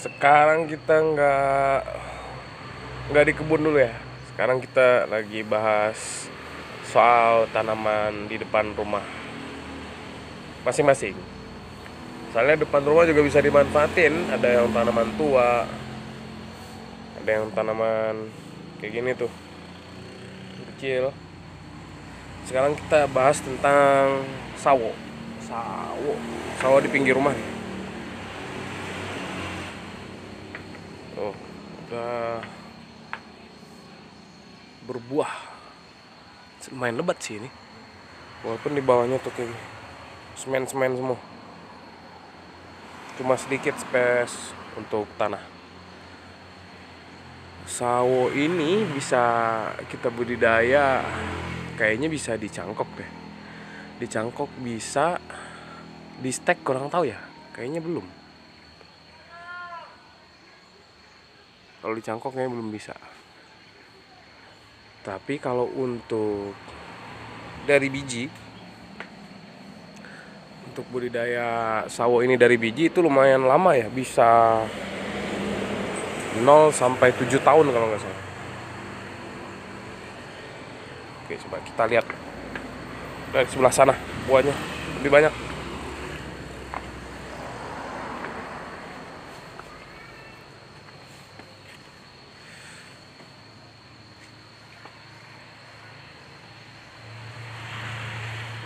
Sekarang kita nggak di kebun dulu ya. Sekarang kita lagi bahas soal tanaman di depan rumah masing-masing. Soalnya depan rumah juga bisa dimanfaatin. Ada yang tanaman tua, ada yang tanaman kayak gini tuh, kecil. Sekarang kita bahas tentang sawo. Sawo di pinggir rumah nih. Oh, udah berbuah. Lumayan lebat sih ini. Walaupun di bawahnya tuh kayak semen semua. Cuma sedikit space untuk tanah. Sawo ini bisa kita budidaya, kayaknya bisa dicangkok deh. Dicangkok bisa, di stek kurang tahu ya. Kayaknya belum. Kalau dicangkok kayaknya belum bisa. Tapi kalau untuk dari biji, untuk budidaya sawo ini dari biji itu lumayan lama ya, bisa 0 sampai 7 tahun kalau nggak salah. Oke, coba kita lihat dari sebelah sana, buahnya lebih banyak.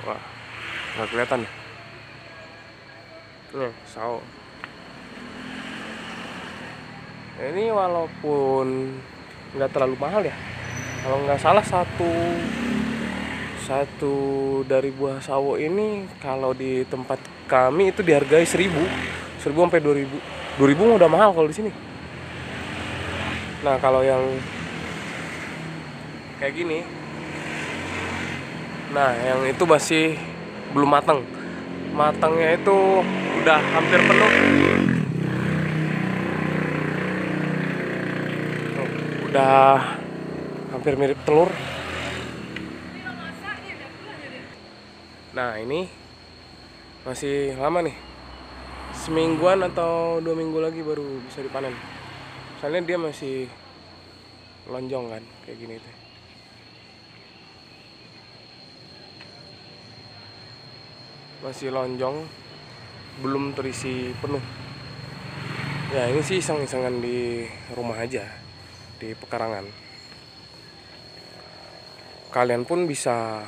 Wah, nggak kelihatan ya. Tuh, sawo. Ini walaupun nggak terlalu mahal ya, kalau nggak salah satu dari buah sawo ini kalau di tempat kami itu dihargai 1000 sampai 2000 udah mahal kalau di sini. Nah, kalau yang kayak gini, nah yang itu masih belum matang. Matangnya itu udah hampir penuh. Udah hampir mirip telur. Nah, ini masih lama nih. Semingguan atau 2 minggu lagi baru bisa dipanen. Soalnya dia masih lonjong kan, kayak gini tuh. Masih lonjong, belum terisi penuh. Ya, ini sih iseng-isengan di rumah aja, di pekarangan. Kalian pun bisa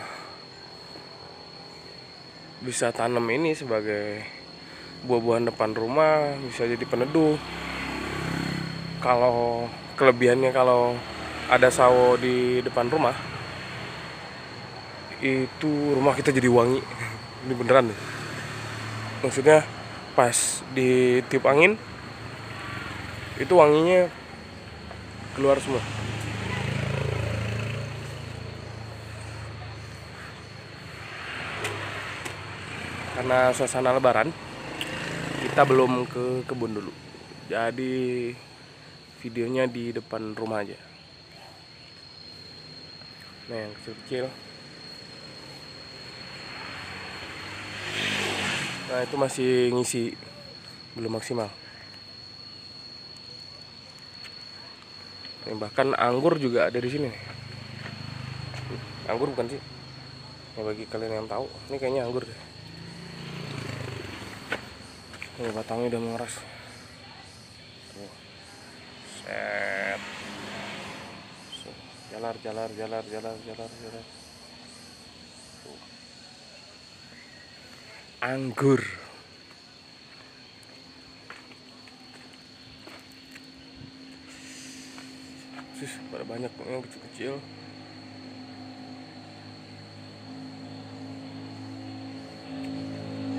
tanam ini sebagai buah-buahan depan rumah, bisa jadi peneduh. Kalau kelebihannya, kalau ada sawo di depan rumah, itu rumah kita jadi wangi. Ini beneran nih. Maksudnya pas ditiup angin itu wanginya keluar semua. Karena suasana lebaran, kita belum ke kebun dulu. Jadi videonya di depan rumah aja. Nah, yang kecil-kecil. Nah, itu masih ngisi, belum maksimal. Bahkan anggur juga ada di sini. Anggur bukan sih? Ya, bagi kalian yang tahu, ini kayaknya anggur deh. Ini batangnya udah mengeras. Tuh. Set. Jalar. Tuh. Anggur. Pada banyak yang kecil-kecil.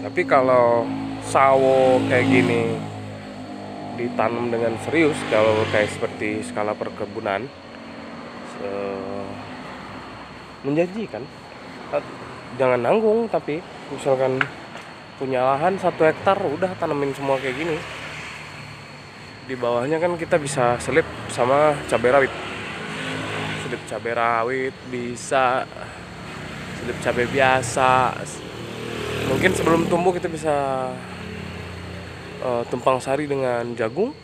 Tapi kalau sawo kayak gini ditanam dengan serius, kalau kayak seperti skala perkebunan, menjanjikan. Jangan nanggung, tapi misalkan punya lahan 1 hektar, udah tanamin semua kayak gini. Di bawahnya kan kita bisa selip sama cabai rawit. Selip cabai rawit, bisa selip cabai biasa. Mungkin sebelum tumbuh kita bisa tumpang sari dengan jagung,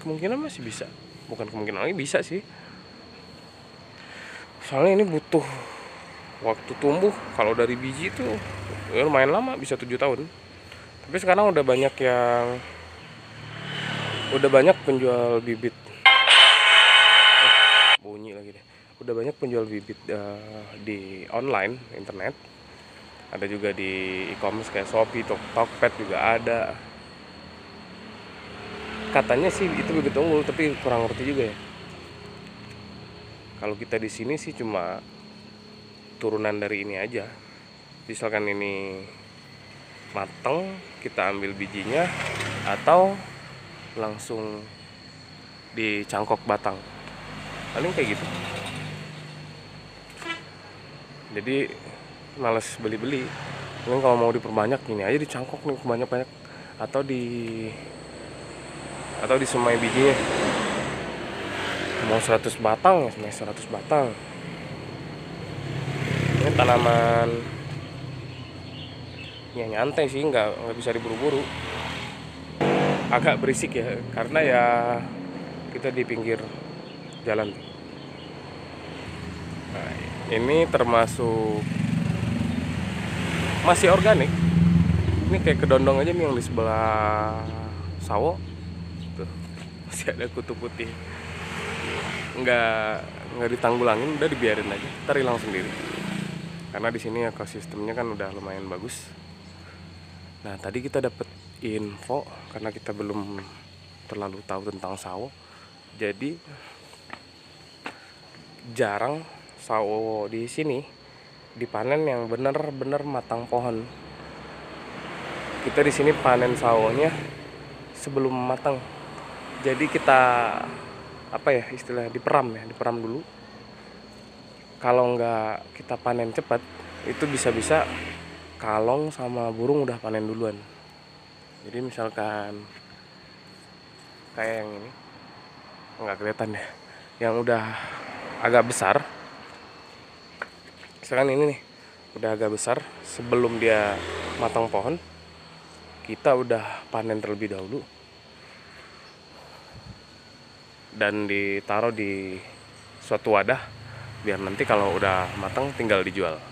kemungkinan masih bisa, bukan kemungkinan lagi, bisa sih. Soalnya ini butuh waktu tumbuh. Kalau dari biji itu ya lumayan lama, bisa 7 tahun. Tapi sekarang udah banyak penjual bibit. Bunyi lagi deh. Udah banyak penjual bibit di online, internet. Ada juga di e-commerce kayak Shopee, Tokped juga ada. Katanya sih itu bibit unggul, tapi kurang ngerti juga ya. Kalau kita di sini sih cuma turunan dari ini aja. Misalkan ini mateng, kita ambil bijinya atau langsung dicangkok batang. Paling kayak gitu. Jadi males beli-beli. Mungkin kalau mau diperbanyak gini aja, dicangkok nih banyak-banyak, atau disemai bijinya. Mau 100 batang ya semai 100 batang. Ini tanaman ya nyantai sih, nggak bisa diburu-buru. Agak berisik ya, karena ya kita di pinggir jalan. Nah, ini termasuk masih organik. Ini kayak kedondong aja nih yang di sebelah sawo tuh, masih ada kutu putih. Nggak ditanggulangin, udah dibiarin aja, ntar hilang sendiri. Karena di sini ekosistemnya kan udah lumayan bagus. Nah, tadi kita dapet info karena kita belum terlalu tahu tentang sawo. Jadi jarang sawo di sini dipanen yang bener-bener matang pohon. Kita di sini panen sawonya sebelum matang. Jadi kita diperam dulu. Kalau nggak kita panen cepat, itu bisa-bisa kalong sama burung udah panen duluan. Jadi misalkan kayak yang ini, nggak kelihatan ya, yang udah agak besar. Misalkan ini nih, udah agak besar, sebelum dia matang pohon, kita udah panen terlebih dahulu dan ditaruh di suatu wadah, biar nanti kalau udah matang tinggal dijual.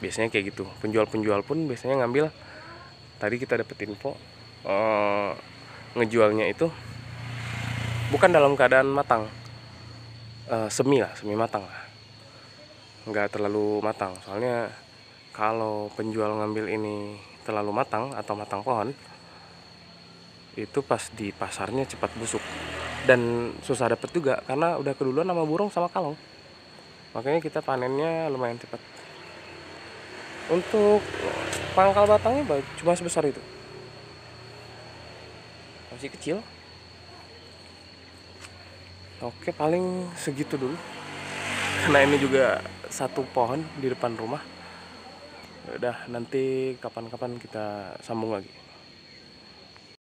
Biasanya kayak gitu. Penjual-penjual pun biasanya ngambil, tadi kita dapet info ngejualnya itu bukan dalam keadaan matang, semi matang lah, nggak terlalu matang. Soalnya kalau penjual ngambil ini terlalu matang atau matang pohon, itu pas di pasarnya cepat busuk dan susah dapet juga karena udah keduluan sama burung sama kalong. Makanya kita panennya lumayan cepat. Untuk pangkal batangnya cuma sebesar itu, masih kecil. Oke, paling segitu dulu karena ini juga satu pohon di depan rumah. Udah, nanti kapan-kapan kita sambung lagi.